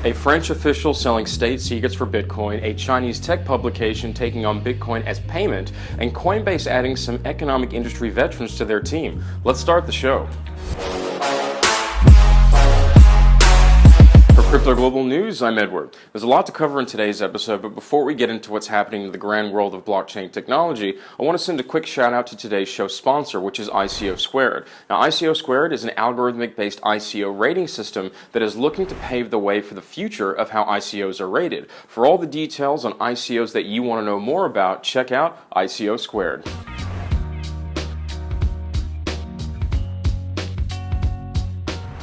A French official selling state secrets for Bitcoin, a Chinese tech publication taking on Bitcoin as payment, and Coinbase adding some economic industry veterans to their team. Let's start the show. For Crypto Global News, I'm Edward. There's a lot to cover in today's episode, but before we get into what's happening in the grand world of blockchain technology, I want to send a quick shout out to today's show sponsor, which is ICO Squared. Now, ICO Squared is an algorithmic-based ICO rating system that is looking to pave the way for the future of how ICOs are rated. For all the details on ICOs that you want to know more about, check out ICO Squared.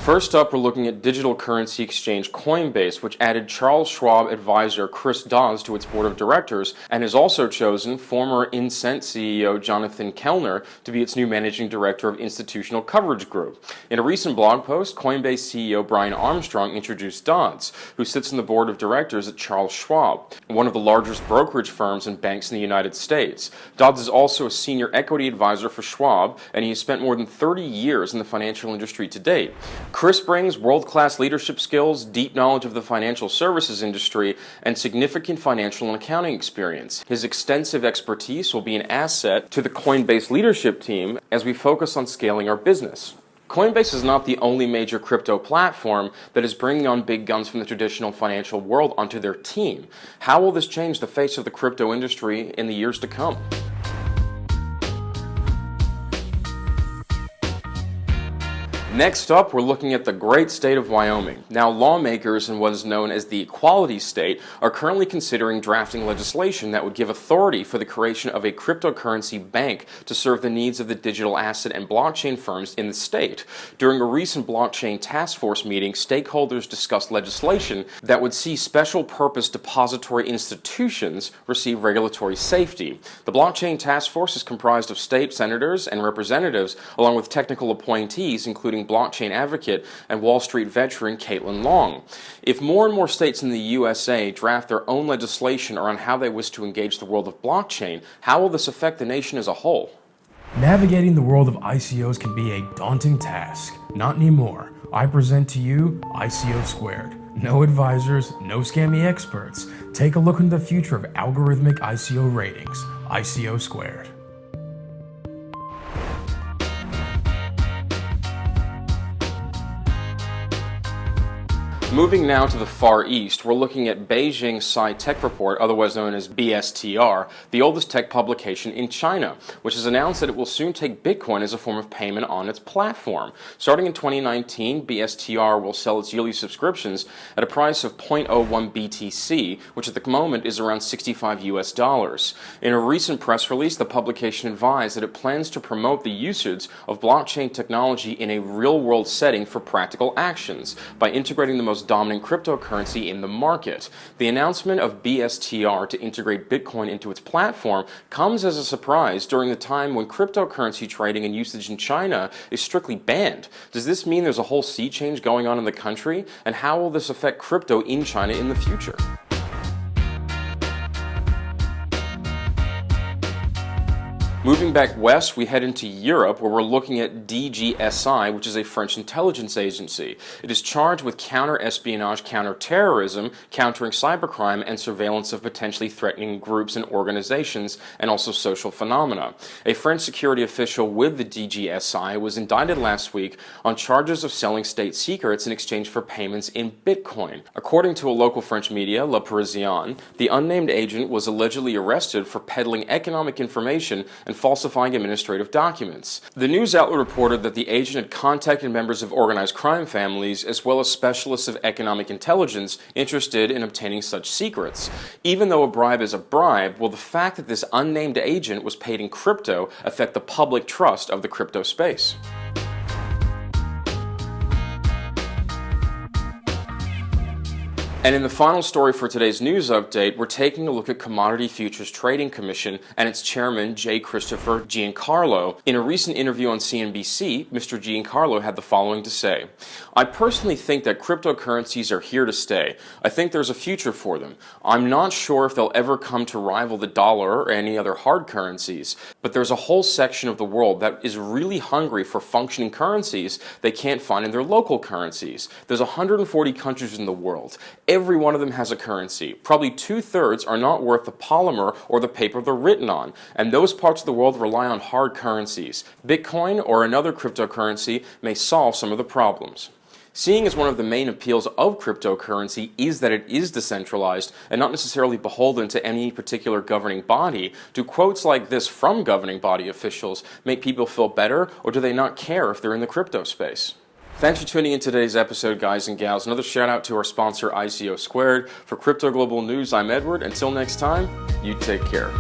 First up, we're looking at digital currency exchange Coinbase, which added Charles Schwab advisor Chris Dawes to its board of directors and has also chosen former Incent CEO Jonathan Kellner to be its new managing director of institutional coverage group. In a recent blog post, Coinbase CEO Brian Armstrong introduced Dawes, who sits on the board of directors at Charles Schwab, one of the largest brokerage firms and banks in the United States. Dawes is also a senior equity advisor for Schwab, and he has spent more than 30 years in the financial industry to date. Chris brings world-class leadership skills, deep knowledge of the financial services industry, and significant financial and accounting experience. His extensive expertise will be an asset to the Coinbase leadership team as we focus on scaling our business. Coinbase is not the only major crypto platform that is bringing on big guns from the traditional financial world onto their team. How will this change the face of the crypto industry in the years to come? Next up, we're looking at the great state of Wyoming. Now, lawmakers in what is known as the Equality State are currently considering drafting legislation that would give authority for the creation of a cryptocurrency bank to serve the needs of the digital asset and blockchain firms in the state. During a recent blockchain task force meeting, stakeholders discussed legislation that would see special purpose depository institutions receive regulatory safety. The blockchain task force is comprised of state senators and representatives, along with technical appointees, including blockchain advocate and Wall Street veteran Caitlin Long. If more and more states in the USA draft their own legislation around how they wish to engage the world of blockchain, how will this affect the nation as a whole? Navigating the world of ICOs can be a daunting task. Not anymore. I present to you ICO Squared. No advisors, no scammy experts. Take a look into the future of algorithmic ICO ratings. ICO Squared. Moving now to the Far East, we're looking at Beijing Sci-Tech Report, otherwise known as BSTR, the oldest tech publication in China, which has announced that it will soon take Bitcoin as a form of payment on its platform. Starting in 2019, BSTR will sell its yearly subscriptions at a price of 0.01 BTC, which at the moment is around $65 US. In a recent press release, the publication advised that it plans to promote the usage of blockchain technology in a real-world setting for practical actions by integrating the most dominant cryptocurrency in the market. The announcement of BSTR to integrate Bitcoin into its platform comes as a surprise during the time when cryptocurrency trading and usage in China is strictly banned. Does this mean there's a whole sea change going on in the country? And how will this affect crypto in China in the future? Moving back west, we head into Europe, where we're looking at DGSI, which is a French intelligence agency. It is charged with counter-espionage, counter-terrorism, countering cybercrime, and surveillance of potentially threatening groups and organizations, and also social phenomena. A French security official with the DGSI was indicted last week on charges of selling state secrets in exchange for payments in Bitcoin. According to a local French media, Le Parisien, the unnamed agent was allegedly arrested for peddling economic information and falsifying administrative documents. The news outlet reported that the agent had contacted members of organized crime families as well as specialists of economic intelligence interested in obtaining such secrets. Even though a bribe is a bribe, will the fact that this unnamed agent was paid in crypto affect the public trust of the crypto space? And in the final story for today's news update, we're taking a look at Commodity Futures Trading Commission and its chairman, J. Christopher Giancarlo. In a recent interview on CNBC, Mr. Giancarlo had the following to say: "I personally think that cryptocurrencies are here to stay. I think there's a future for them. I'm not sure if they'll ever come to rival the dollar or any other hard currencies, but there's a whole section of the world that is really hungry for functioning currencies they can't find in their local currencies. There's 140 countries in the world. Every one of them has a currency. Probably 2/3 are not worth the polymer or the paper they're written on, and those parts of the world rely on hard currencies. Bitcoin or another cryptocurrency may solve some of the problems." Seeing as one of the main appeals of cryptocurrency is that it is decentralized and not necessarily beholden to any particular governing body, do quotes like this from governing body officials make people feel better, or do they not care if they're in the crypto space? Thanks for tuning in to today's episode, guys and gals. Another shout out to our sponsor, ICO Squared. For Crypto Global News, I'm Edward. Until next time, you take care.